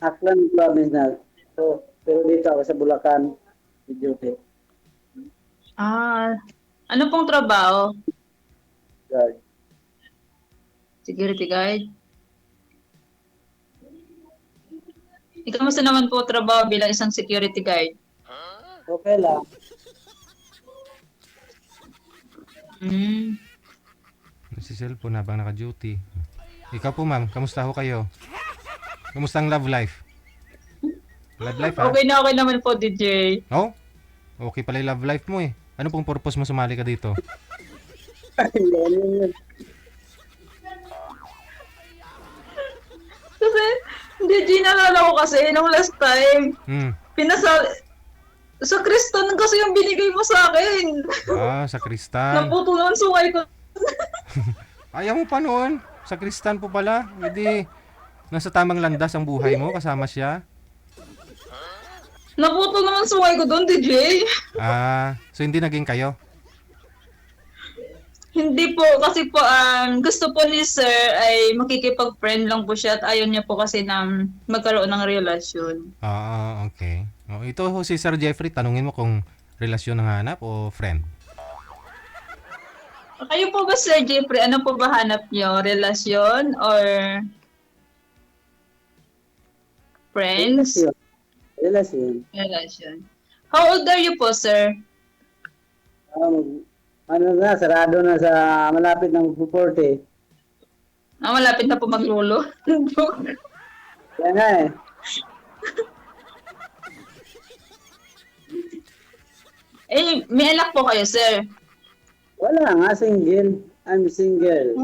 Aklan province na. So, pero dito ako sa Bulacan, duty Ah, ano pong trabaho? guard. Security guard? Kamusta naman po trabaho bilang isang security guard? Okay lang. Hmm. Si cellphone habang naka-duty. Ikaw po ma'am, kamusta ho kayo? Kamusta ang love life? Love life ha? Okay naman po, DJ. Oh? Okay pala yung love life mo eh. Ano pong purpose mo sumali ka dito? Yun. Kasi, DJ, naalala ko kasi, nung last time, Hmm. pinasal... Sa Kristan kasi yung binigay mo sa akin. Sa kristan. Naputulan sungay ko. Ayaw mo pa noon. Sa kristan po pala. Hindi, nasa tamang landas ang buhay mo. Kasama siya. Naputulan sungay ko doon, DJ. So hindi naging kayo? Hindi po, kasi po, gusto po ni Sir ay makikipag-friend lang po siya at ayaw niya po kasi na magkaroon ng relasyon. Okay. Ito ho si Sir Jeffrey. Tanungin mo kung relasyon ang hanap o friend. Kayo po ba, Sir Jeffrey, ano po ba hanap niyo? Relasyon or friends? Relasyon. Relasyon. How old are you po, Sir? Ano na, sarado na sa malapit ng 40. Malapit na po maglolo. Kaya nga eh. May anak po kayo, Sir. Wala nga, single. I'm single.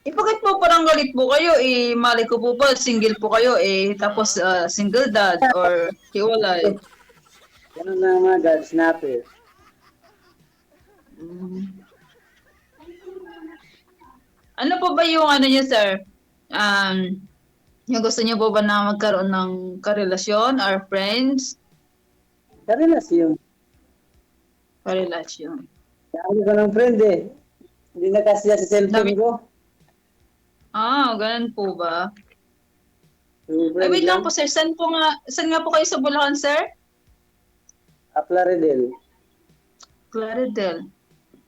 Bakit po parang galit po kayo? Mali ko po ba, single po kayo, tapos single dad or hiwalay? Ganun na mga God snapper. Ano po ba yung ano niyo, Sir? Yung gusto niyo po ba na magkaroon ng karelasyon or friends? Karelasyon. Karelasyon. Dami ko ng friend eh. Hindi na kasi sa cellphone Dami- ko. Ganun po ba? Yung Ay, friend wait lang po, Sir. Saan nga po kayo sa Bulacan, Sir? Aplaredel. Claridel.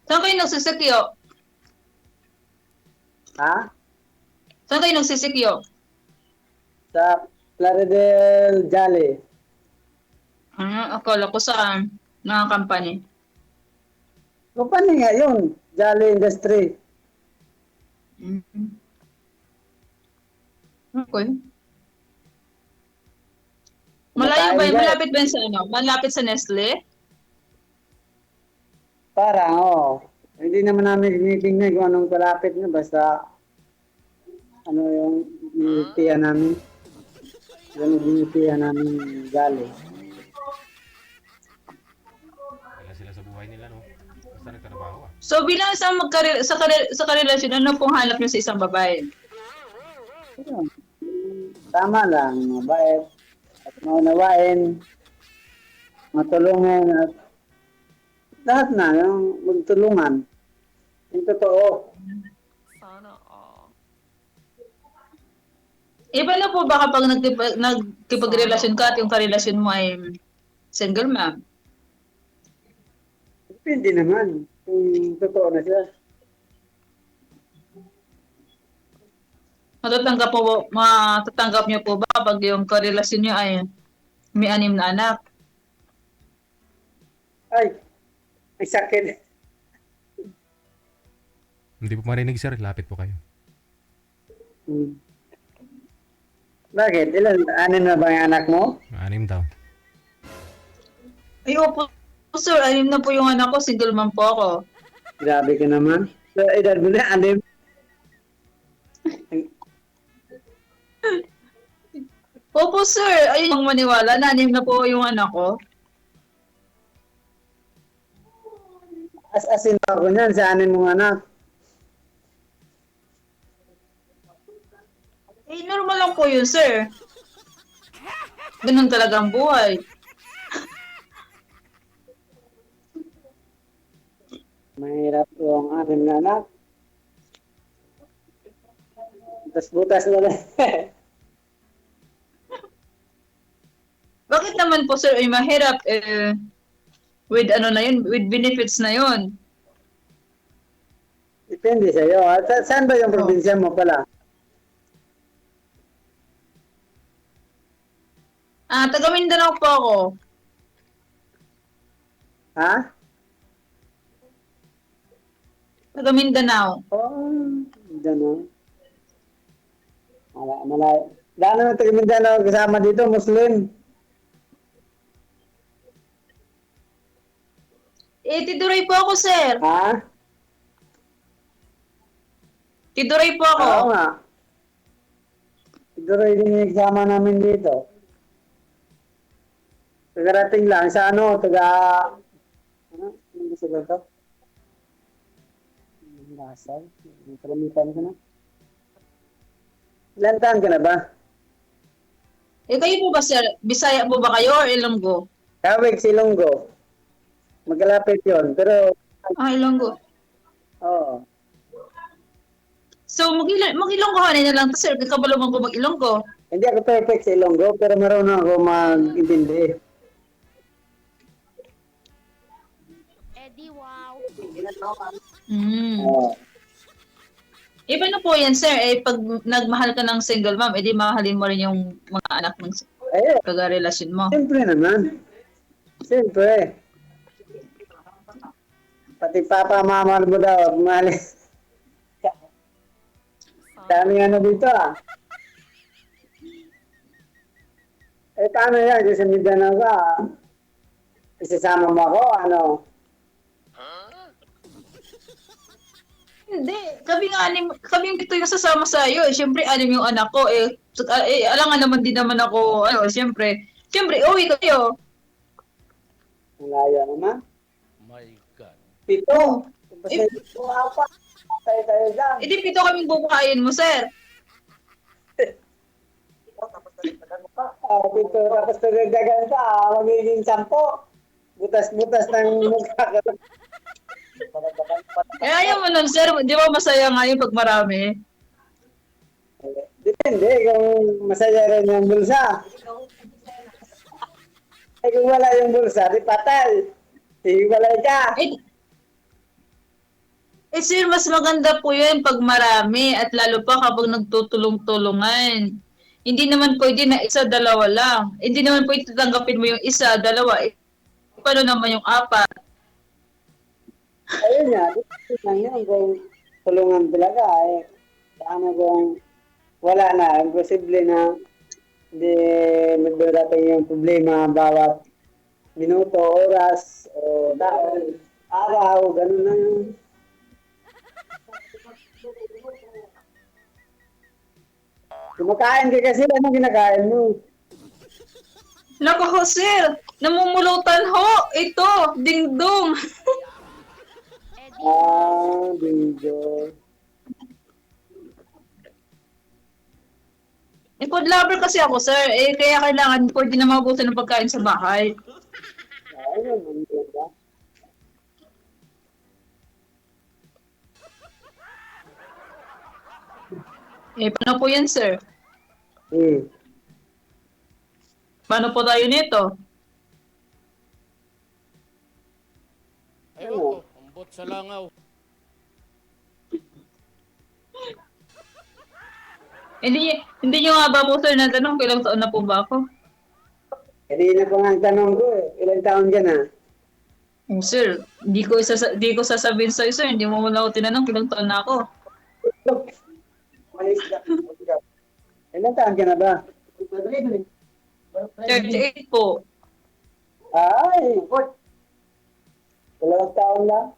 Saan kayo nagsisikyo? Ha? Saan kayo nagsisikyo? Sa Plaridel Jolly. Akala ko saan? Na company. Paano nga yun? Jolly Industry. Okay. Malayo ba yun? Matayo, Malapit ba yun sa ano? Malapit sa Nestle? Parang, oo. Hindi naman namin tinitingnan kung anong kalapit na. Basta, ano yung binitihan namin. Yung binitihan namin Jolly. Wala sila sa buhay nila, no? Basta nagtrabaho ah. So bilang isang sa karelasyon, ano pong hanap niyo sa isang babae? Ayun. Tama lang, mabait. At maunawain. Matulungan at lahat na, yung magtulungan. Yung totoo. Iba na po ba kapag nagkipagrelasyon ka at yung karelasyon mo ay single ma'am? Depende naman kung totoo na siya. Matatanggap niyo po ba pag yung karelasyon niyo ay may 6 na anak? Ay, may sakit. Hindi po marinig sir, lapit po kayo. Hmm. Bakit? Ano na ba yung anak mo? 6 daw. Ay, opo, sir. 6 na po yung anak ko. Single mom po ako. Grabe ka naman. Sa edad mo na, anim. Opo, sir. Ayun yung maniwala. 6 na po yung anak ko. As-asin ako niyan sa anim mong anak. Normal lang po yun, sir. Ganun talaga ang buhay. Mahirap yung anim na anak. Butas-butas na lang. naman po, sir, ay mahirap, with ano na yun, with benefits na yun. Depende sa'yo. Saan ba yung probinsya mo pala? Taga Mindanao po ako. Ha? Taga Mindanao. Gano'n. Malayo. Gaano na taga Mindanao kasama dito, Muslim? Tiduray po ako, sir. Ha? Tiduray po ako. Oo nga. Siguro din yung exama namin dito. Kagarating lang sa ano, ano gusto ba ito? Lasal. Kalamitan ko na. Ilan taon ka na ba? Kayo po ba, sir? Bisaya po ba kayo or Ilonggo? Kawig si Ilonggo. Magkalapit yun. Pero, Ilonggo. oo. So, mag-Ilonggo na lang to, sir. Kabalo mo ko mag-Ilonggo. Hindi ako perfect sa Ilonggo, pero marunong ako mag-intindi. Eddie, wow. Oo. Paano po yan, sir? Pag nagmahal ka ng single mom, edi mahalin mo rin yung mga anak ng Ayun. kaga-relasyon mo. Siyempre naman. Siyempre. Pati papa, mama mo daw, malis. Dami ano dito paano yan? Kasi sa Mindanao ka, isasama mo ako, ano? Hindi. Kami yung pito yung sasama sa iyo. Siyempre, anim yung anak ko. Alangan naman din naman ako, siyempre, uwi kayo. Malayo naman. My God. Pito. Basta ito, apat. Tayo dyan. Edi pito kaming bubuhayin mo, sir. Pito, tapos tuladagan ka, magiging 10. Butas-butas ng mukha ka. Ayaw mo nun, sir. Di ba masaya nga yung pag marami? Depende kung masaya rin yung bulsa. Kung wala yung bulsa, di patay. Hiwalay ka. Sir, mas maganda po yun pag marami at lalo pa kapag nagtutulong-tulungan. Hindi naman pwede na isa, dalawa lang. Hindi naman pwede tatanggapin mo yung isa, dalawa. Paano naman yung 4? Ayun nga, dito lang yun. Kung tulungan talaga, paano kung wala na, imposible na hindi magdarating yung problema bawat minuto, oras, o taon, araw, ganun na yun. Kumakain ka kasi, ano ginakain mo? Naku ho, sir! Namumulutan ho! Ito! Dingdong! Eddie, Bingo. Food lover kasi ako, sir. Kaya kailangan pwede na mabuti ng pagkain sa bahay. Ayun, ang ganda. Paano po yan, sir? Paano po tayo nito? Ayun ko, ambot sa langaw. Hindi nyo nga ba po, sir, natanong kailang taon na po ba ako? Kanina pa nga ang tanong ko, ilang taon ka na? Sir, di ko sasabihin sa'yo, sir. Hindi mo muna ako tinanong kailang taon na ako. Ilang taon ka na ba? 38 po. Ay, 2 taon lang.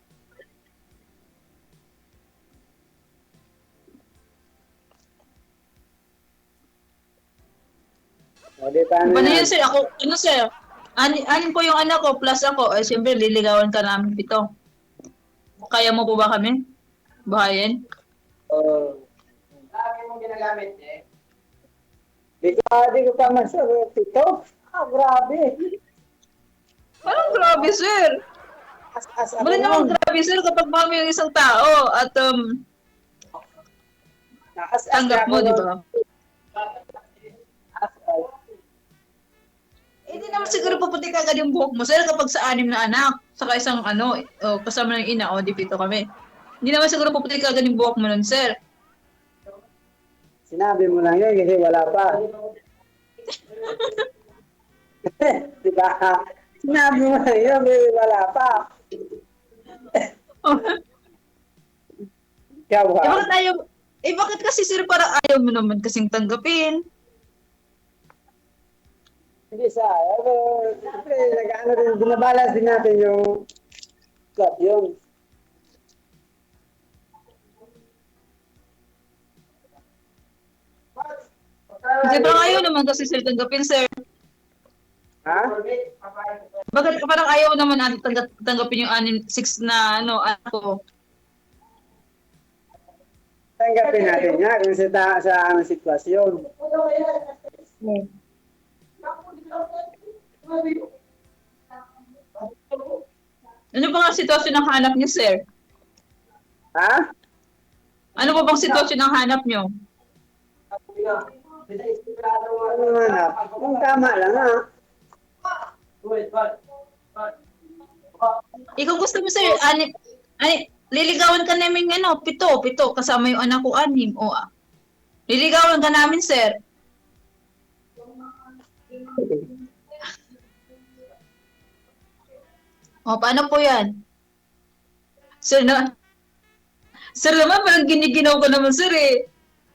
Paano Paano yan? yan, sir? Ako, sir? Anin po yung anak ko, plus ako. Siyempre, liligawan ka namin pito. Kaya mo po ba kami? Bahayin? Dami mong ginagamit Di ko pa masagot ito. Grabe. Parang grabe, sir. As Bali naman grabe, sir, kapag mami yung isang tao at tanggap mo, di ba? Hindi naman siguro puputi ka agad yung buhok mo, sir, kapag sa 6 na anak, saka isang kasama ng ina, di 7 kami. Hindi naman siguro puputi ka agad yung buhok mo nun, sir. Sinabi mo lang yun kasi wala pa. Di ba? Sinabi mo lang yun kasi wala pa. Ikaw ba? Bakit kasi sir, para ayaw mo naman kasing tanggapin? Hindi sa, siyempre, nag-ano rin, binabalance din natin yung club yun. Kasi parang ayaw naman kasi sir tanggapin, sir. Ha? Bakit parang ayaw naman natin tanggapin yung 6 na anak ko? Tanggapin natin nga kung sa anong sitwasyon. Ano ba ang sitwasyon ng hanap niyo, sir? Ha? Ano ba bang sitwasyon ng hanap niyo? Ano hanap? Yung tama lang ha. Ikaw gusto mo, sir, liligawan ka namin 7 kasama yung anak ko 6. Liligawan ka namin, sir. Paano po yan? Sir naman, parang giniginaw ko naman, sir eh.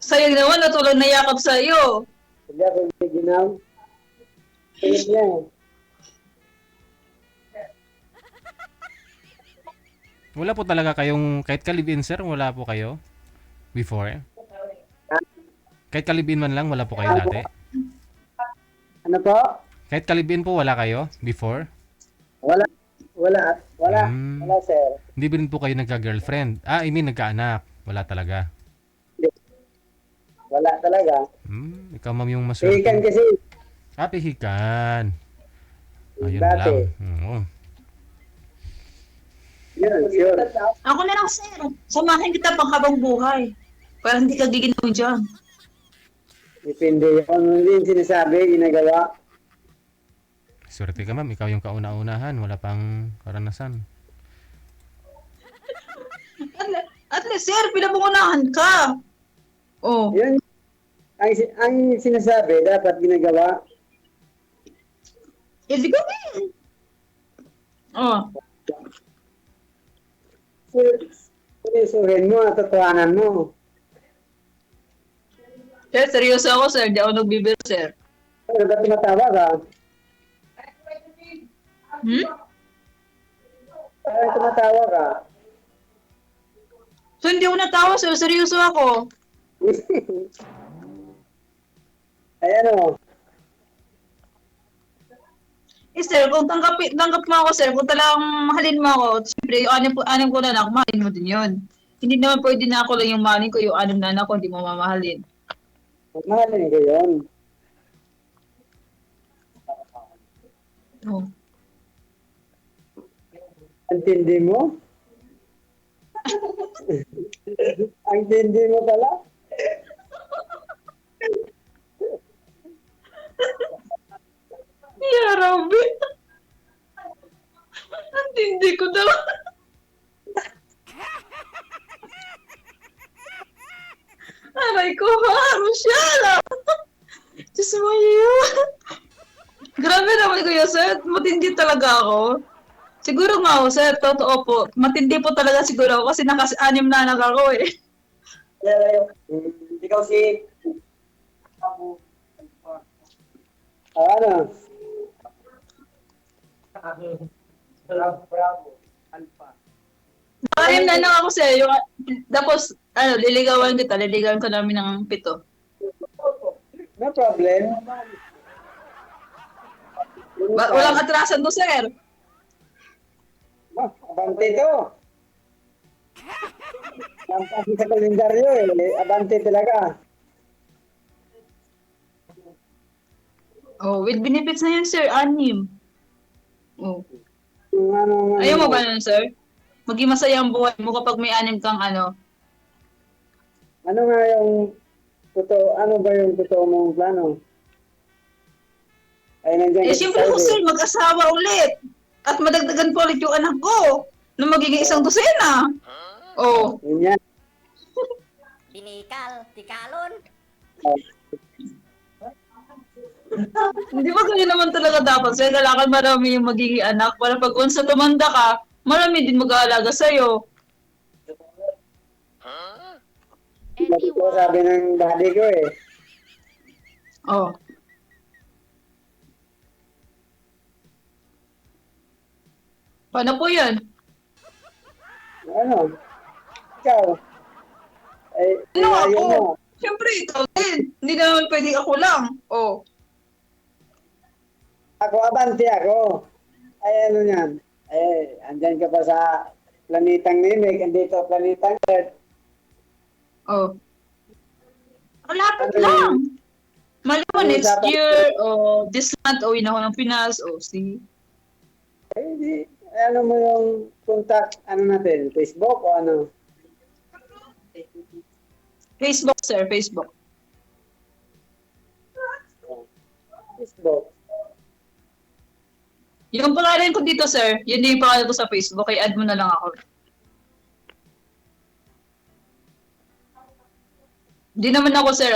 Sayang naman, natulang nayakap sa iyo. Hindi ako ginaw. Ayun yan. Wala po talaga kayong, kahit kalibin sir, wala po kayo? Before? Kahit kalibin man lang, wala po kayo dati? Ano po? Kahit kalibin po, wala kayo? Before? Wala. Wala, sir. Hindi ba rin po kayo nagka-girlfriend? I mean, nagka-anak. Wala talaga. Wala talaga. Ikaw ma'am yung maswerte. Pihikan kasi. Pihikan. Ayun Dati. lang. Oo. Yun, sure. Ako na lang, sir. Samahin kita pang habang buhay. Para hindi ka giginaw dyan. Depende yun. Ano din sinasabi, ginagawa. Swerte ka ma'am, ikaw yung kauna-unahan. Wala pang karanasan. At least, sir, pinapungunahan ka. Yun. Ang sinasabi, dapat ginagawa. Di gawin. Seryosohin mo, totohanan mo. Sir, seryoso ako, sir. Di ako nagbibiro, sir. Ano ba tumatawa ka? Parang tumatawa ka. So, hindi ako natawa, sir. Seryoso ako. Ayan o. Sir, kung tanggap mo ako, sir, kung talagang mahalin mo ako, siyempre, yung 6 ko na anak, mahalin mo din yun. Hindi naman pwede na ako lang yung mahalin ko, yung 6 na anak ko, hindi mo mamahalin. Mahalin ko yun. Ang tindi mo? Ang tindi mo pala? Ya Rabbi. Hindi ko daw. Aray ko, Rochelle! Diyos mo yun. Grabe naman kuya, sir. Matindi talaga ako. Siguro nga ako, sir. Totoo po. Matindi po talaga siguro ako kasi nakas-6 na anak ako eh. Ikaw si... Ano? Bravo. Alpha. 6 na anak ako, sir. Tapos, liligawan kita. Liligawan ko namin ng 7. No problem. Walang atrasan to, sir. Abante to. Lampas sa kalendaryo eh. Abante talaga. With benefits na yun, sir. 6. Ano, Ayaw mo ba nun, sir? Maging masaya ang buhay mo kapag may 6 kang Ano nga yung totoo, ano ba yung totoo mong plano? Ay, nandiyan Eh, ka sa siyempre ako, Saudi. sir, mag-asawa ulit. At madagdagan po ulit yung anak ko na magiging isang dosena. Oh, Yun yan. Binikal, tikalon. hindi ba ganyan naman talaga dapat, sir? Kailangan marami yung magiging anak para pag once na tumanda ka, marami din mag-aalaga sa'yo. Eddie, Ito wow. sabi ng daddy ko eh. Oh. Paano po yan? Ano? Ikaw? Ay, Ano ayaw ako? mo. Siyempre, ikaw din. Hindi naman pwedeng ako lang. Oh. Ako, abante ako. Ay, ano yan? Ay, andyan ka pa sa planetang Nimig, andito planetang Earth. Oh. Malapit Ano lang. Mali mo, Ano next usapan? year, o this month, uwi na ako ng Pinas, o see. Eh, di, ano mo yung contact, ano natin, Facebook o ano? Facebook, sir, Facebook. Facebook. Yung pangalan ko dito, sir, yun din yung pangalan ko sa Facebook, kaya add mo na lang ako. Di naman ako, sir,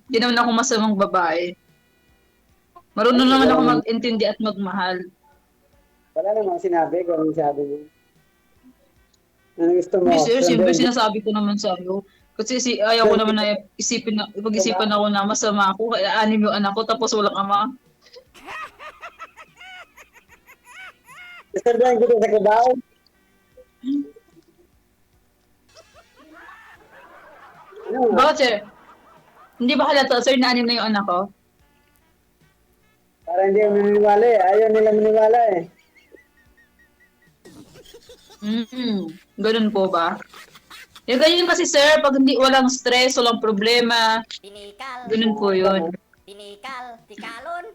di naman ako masamang babae. Marunong Ay, naman ako wala mag-intindi at magmahal. Wala namang sinabi kung anong sabi mo. Ano gusto mo? Hindi, sir, siyempre Sundan- sinasabi ko naman sa'yo. Kasi ayaw ko naman na pag-isipan ako na masama ako, kaya anim yung anak ko, tapos walang ama. Sundan ko sa Cubao. Ano? Bakit, sir? Hindi ba halata, sir, na anim na yung anak ko? Para hindi maniniwala eh. Ayaw nila maniwala eh. Ganun po ba? Yung ganyan kasi, sir, pag hindi walang stress, walang problema, Binikal, ganun po yun. binikal, tikalon.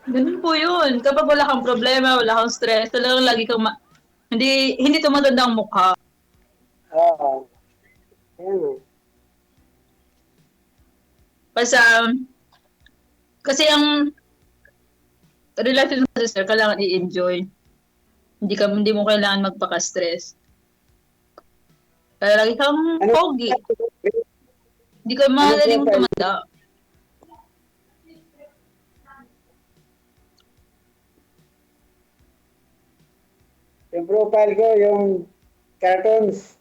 Ganun po yun. Kapag wala kang problema, wala kang stress, talagang lagi kang hindi tumatanda ang mukha. Oo. Ayan o. Kasi ang relasyon kasi, sir, kailangan i-enjoy. Hindi mo kailangan magpaka-stress. Kaya lagi kang pogi. Hindi ka madaling tumanda. Yung profile ko, yung cartoons.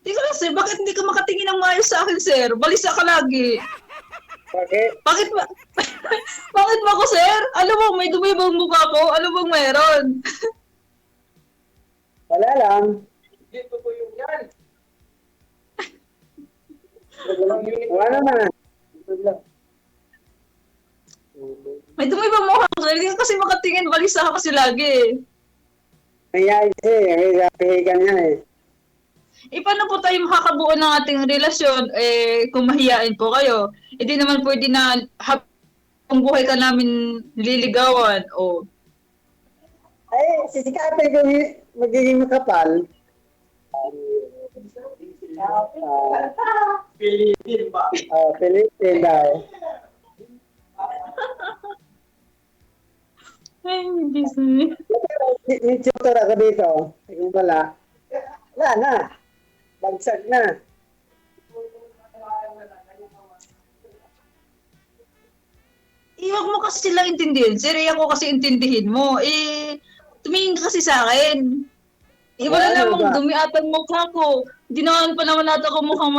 Hindi ka lang, sir. Bakit hindi ka makatingin ng maayos sa akin, sir? Balisa ka lagi. Bakit? Bakit ba? Bakit ba ako, sir? Ano mo, may dumi bang mukha ko? Ano bang meron? Wala lang. Wala naman. May dumi bang mukha ko, sir? Hindi ka kasi makatingin. Balisa ka kasi lagi. Nangyayari siya eh. May sabihin niya eh. Paano po tayo makakabuo ng ating relasyon kung mahiyain po kayo? Hindi naman pwede na habang buhay ka namin liligawan o Ay, sisikapin ko magiging makapal. Pilitin ba? Pilitin daw. ay, hindi sir. May tutor ako dito. Kung wala. Wala na. Bagsak na. Huwag mo kasi silang intindihin. Sir, ako kasi intindihin mo. Tumingin ka kasi sa akin. Wala Ano namang ba? dumiatan mukha ko. Hindi naman pa naman natin ako mukhang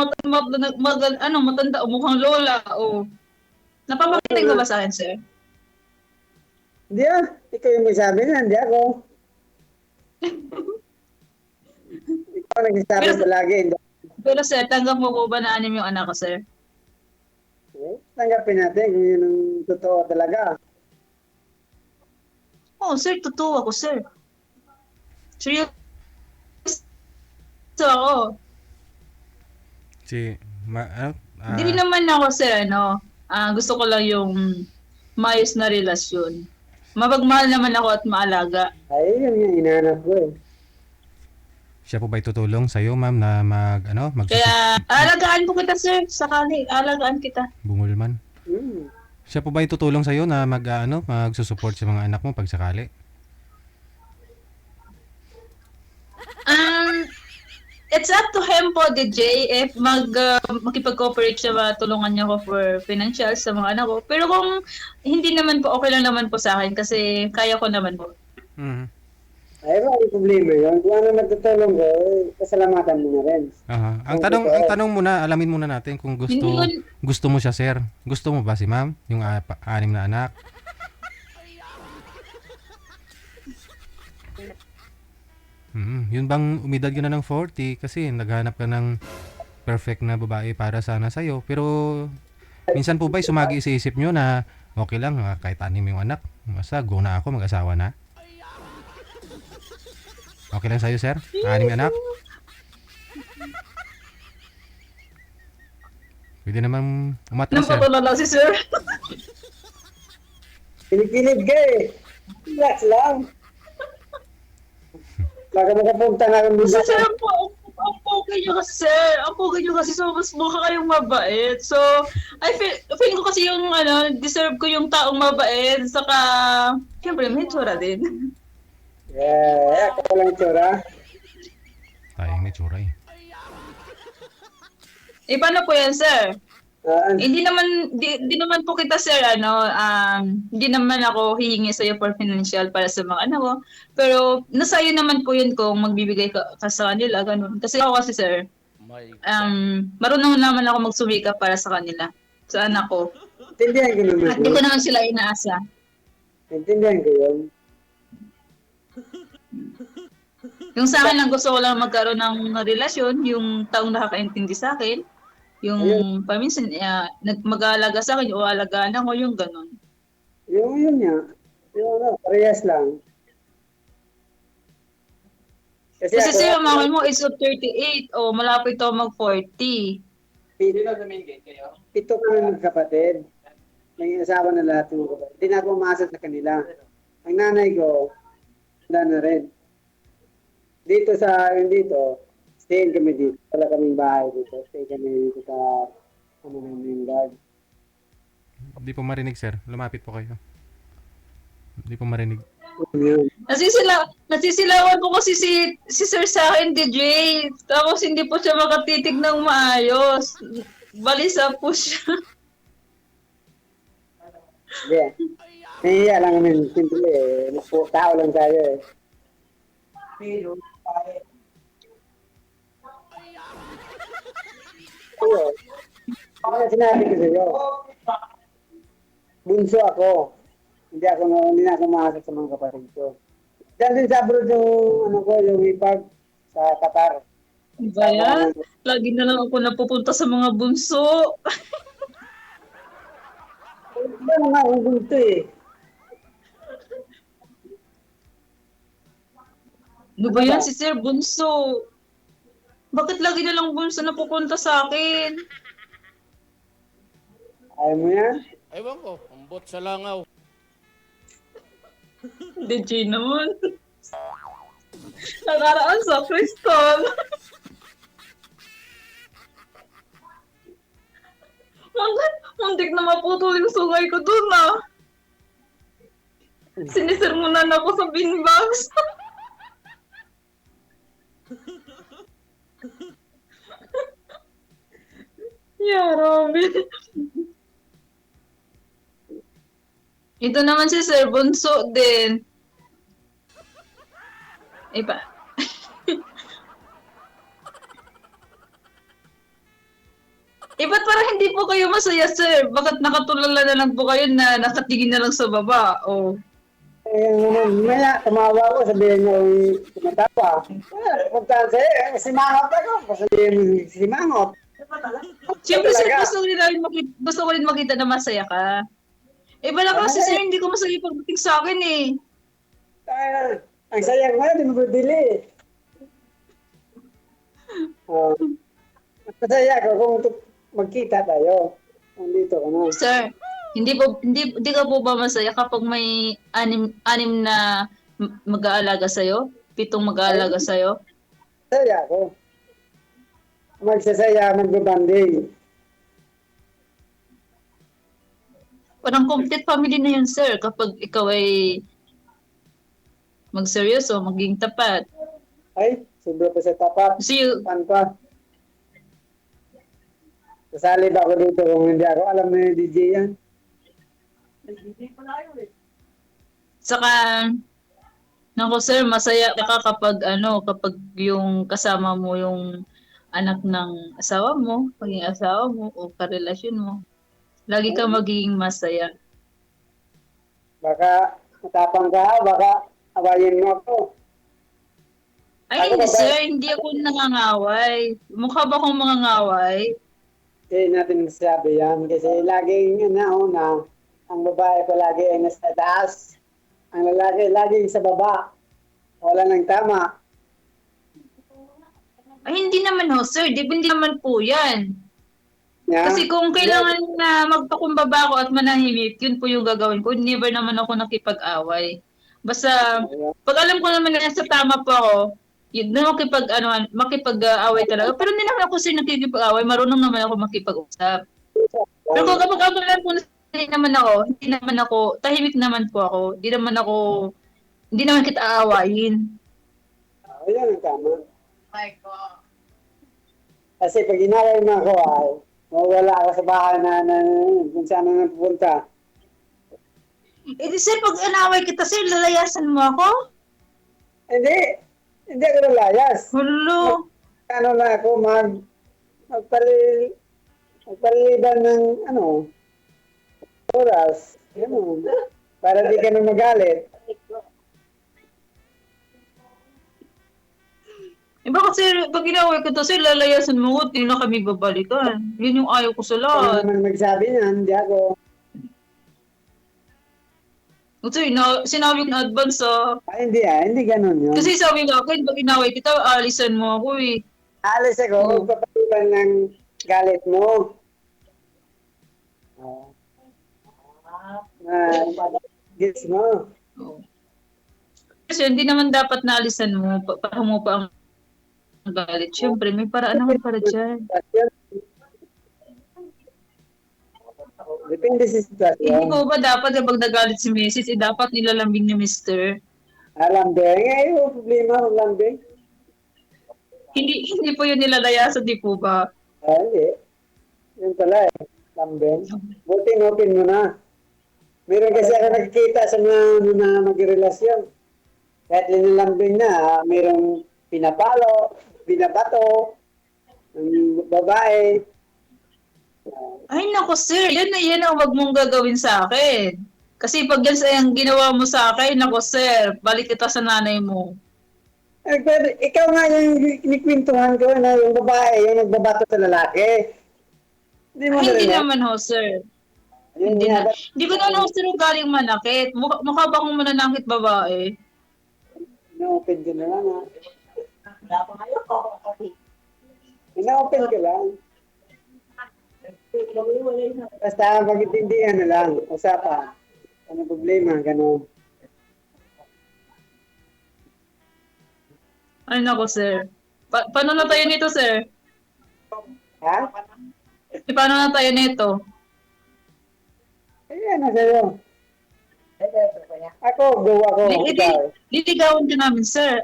matanda o mukhang lola. O. Napapakinig ka ba sa akin, sir? Hindi ah. Ikaw yung may sabi na. Hindi ako. Ikaw nagsasabi Pero- palagi. Pero sir, tanggap mo po ba na anim yung anak ko, sir? Tanggapin natin kung yun ang totoo talaga. Oo, sir, totoo ako, sir. Seryoso ako. Hindi rin naman ako, sir, gusto ko lang yung maayos na relasyon. Mapagmahal naman ako at maalaga. Ay, yun yung inahanap ko eh. Siya po ba tutulong sa iyo, ma'am, na Kaya alagaan po kita, sir. Sakali, alagaan kita. bungol man? Hmm. Siya po ba tutulong sa iyo na magsusupport sa mga anak mo pag sakali? It's up to him po, DJ, if makipag-cooperate siya, matulungan niya ko for financial sa mga anak ko. Pero kung hindi naman po, okay lang naman po sa akin kasi kaya ko naman po. Mhm. Ay, may problema yun. Kung ano nagtutulong ko, pasalamatan mo na rin. Aha. Ang tanong muna, alamin muna natin kung gusto mo siya, sir. Gusto mo ba si ma'am, yung 6 na anak? Yun bang umidad ka na ng 40 kasi naghanap ka ng perfect na babae para sana sa'yo. Pero minsan po ba'y sumagi sa isip nyo na okay lang kahit 6 yung anak. Basta go na ako, mag-asawa na. Okay lang sa'yo, sir? 6 anak? Pwede naman umatras, sir. Napatulala si sir. Pinipilit ka eh. Relax lang. Baka makapunta na akong Kasi dito. sir, ang pogi niyo kasi, sir. Ang pogi niyo kasi, so mas mukha kayong mabait. So, I feel ko kasi yung, deserve ko yung taong mabait. Saka, siyempre, may tsura din. Yeah, ako lang tsura. Tayang may tsura eh. Paano po yan, sir? Ano? Hindi naman po kita, sir, hindi naman ako hihingi sa iyo for financial para sa mga anak ko. Pero nasa iyo naman po yun kung magbibigay ka sa kanila, ganun. Kasi ako kasi, sir, My marunong naman ako magsumikap para sa kanila, sa anak ko. Intindihan ko naman At di yun. ko naman sila inaasa. Intindihan ko yun. Yung sa akin lang, gusto ko lang magkaroon ng relasyon, yung taong nakakaintindi sa akin, yung paminsan mag-aalaga sa akin, o alagaan ako, yung ganun. Yun nga. Yung parehas lang. Kasi sir, ang mahal mo is 38, o malapit ako mag-40. Pito kami magkapatid. May asawa na lahat ng mga kapatid. Hindi na ako umasa sa kanila. Ang nanay ko, wala na rin. Dito, stay kami dito. Wala kaming bahay dito. Stay kami dito sa, namin guard. Hindi po marinig, sir. Lumapit po kayo. Hindi po marinig. Yun. Nasisilawan po kasi si sir sa akin, DJ. Tapos hindi po siya makatitig ng maayos. Balisa po siya. Hindi. Nahiya lang namin. Simple eh. Tao lang tayo eh. Pero, ano sinabi ko sa'yo? Bunso ako. Hindi na ako makasal sa mga kapatid ko. Diyan din sa abroad yung ipag sa Qatar. Diba yan? Lagi na lang ako napupunta sa mga bunso. Iba naman ang bunso eh. Ano ba yan si Sir Bunso? Bakit lagi na lang bunso na pupunta sa akin? Ayaw mo yan? Ewan ko, ambot sa langaw. DJ naman. Nakaraan sa Crystal. Muntik na maputol yung sungay ko dun ah. Sinisermonan ako sa beanbox. Yeah, Robin. Ito naman si Sir Bunso din. Iba. Ba't parang hindi po kayo masaya, sir? Bakit nakatulala na lang po kayo na nakatingin na lang sa baba? Oh. Maya, tumawa ko, sabihin niya, tumatawa. Puntaan sa'yo, simangot ako. Sabihin mo, simangot. Siyempre, sir, gusto ko rin makita na masaya ka. Iba na kasi, sir, hindi ko masaya pagdating sa akin eh. Ang sayang mo, di mo bibili. Masaya ko kung magkita tayo. Nandito ka na. Sir, hindi ka po ba masaya kapag may anim na mag-aalaga sa'yo? 7 mag-aalaga sa'yo? Saya ako. Magsasaya, magbabanding. Parang complete family na yun, sir, kapag ikaw ay magseryoso, maging tapat. Ay, sobra pa sa tapat. Kasi Pan pa. Kasali ba ako dito kung hindi ako alam na yung DJ yan? saka, naku sir, masaya ka kapag kapag yung kasama mo yung anak ng asawa mo, maging asawa mo o karelasyon mo. Lagi ka magiging masaya. Baka matapang ka, baka awayin mo ako. Ay, Ako hindi ba- sir, hindi ako nangangaway. Mukha ba akong mangangaway? Hindi natin masasabi yan kasi laging nauna, ang babae palagi ay nasa taas. Ang lalaki laging sa baba. Wala nang tama. Ay, hindi naman ho, sir. Hindi naman po yan. Yeah? Kasi kung kailangan na magpakumbaba ako at manahimik, yun po yung gagawin ko. Never naman ako nakipag-away. Basta, pag alam ko naman na sa tama po ako, yun na makipag-away talaga. Pero hindi naman ako sir nakikipag-away. Marunong naman ako makipag-usap. Pero kung kapag alam ko na hindi naman ako, tahimik naman po ako. Hindi naman kita aawayin. Ayan ang tama. Kasi pag inaway mo ako ay, mawala ako sa bahay na kung saan na napupunta. Eh di sir, pag inaway kita sir, lalayasan mo ako? Hindi ako nalayas. Hulo. Ano na ako, magpaliliban ng oras. Ganun. Para di ka na magalit. Eh bakit sir, pag inaway kita sir, lalayasan mo ko, hindi na kami babalikan. Yun yung ayaw ko sa Ano lahat. naman magsabi niyan, hindi ako. Sir, sinabi ko na advance Hindi ganun yun. Kasi sabi nga ako, pag inaway kita, alisan mo ako eh. Alis ako, magpapaliban ng galit mo. Gets mo. Oo. Kasi hindi naman dapat naalisan mo, para mo pa ang galit. Siyempre, may paraan naman para dyan. Depende sa Hindi sitwasyon. po ba dapat kapag nagalit si Mrs., dapat nilalambing ni Mr.? Lambing, yung problema ng lambing. Hindi po yun nilalayasan, di po ba? Hindi. Yun pala eh. Lambing. Buti open mo na. Meron kasi ako nakikita sa mga magrelasyon. Kahit linalambing na, merong pinapalo, binabato, ng babae. Ay, nako sir, yan ang wag mong gagawin sa akin. Kasi pag yan ang ginawa mo sa akin, nako sir, balik kita sa nanay mo. Pero ikaw nga yung kinikwentuhan ko na yung babae, yung nagbabato sa lalaki. Hindi mo Ay, hindi narinig? naman ho, sir. Yun Hindi nga, na. Hindi ko naman ho, sir, galing manakit. Mukha ba akong mananakit babae? ina-open ko na lang ha. Ina-open ko lang. Basta pag-intindihan na lang, usapan. Ano problema, gano'n. Ay, nako, sir. Paano na tayo nito, sir? Ha? Paano na tayo nito? Ayan na sa'yo. Ako, go ako. Ikaw. Liligawan ka namin, sir.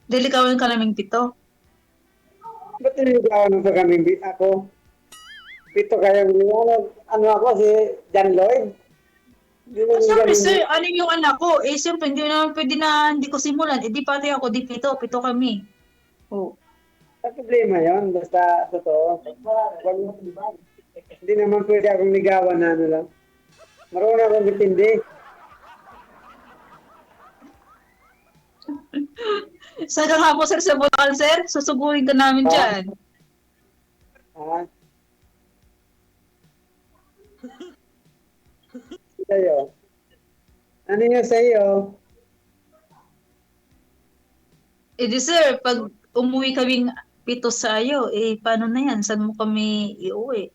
Liligawan ka namin pito. Ba't niligawan mo pa kami? Ako? Pito kayo. Ano ako, si John Lloyd? Hindi mo Siyempre, ganun. sir, ano yung anak ko? Eh, siyempre, hindi naman pwede na hindi ko simulan. Eh, di pati ako, di pito. Pito kami. Oh. Ang problema yun, basta totoo. Hindi naman pwede akong ligawan na ano lang. Marunong akong bitindi. Saka nga po, sir, sa Bulacan, sir. Susugurin ka namin dyan. Ha? Sa'yo. Ano yung sa'yo? Eh, di, sir, pag umuwi kaming pito sa'yo, eh, paano na yan? Saan mo kami iuwi?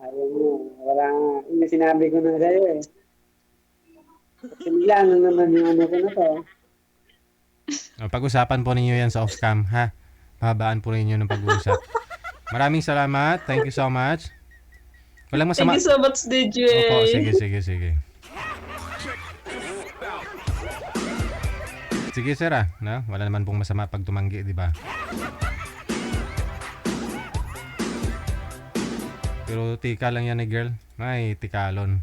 Ayaw mo. Wala nga. Yung sinabi ko na sa'yo eh. Bigla na naman yung ano ko na to. Pag-usapan po ninyo yan sa off-cam, ha? pahabaan po ninyo ng pag-uusap. Maraming salamat. Thank you so much. Walang Thank masama. you so much, DJ. Opo, sige. Sige sir no? Wala naman pong masama pag tumanggi, di ba? Pero tika lang yan girl. Ay, tikalon.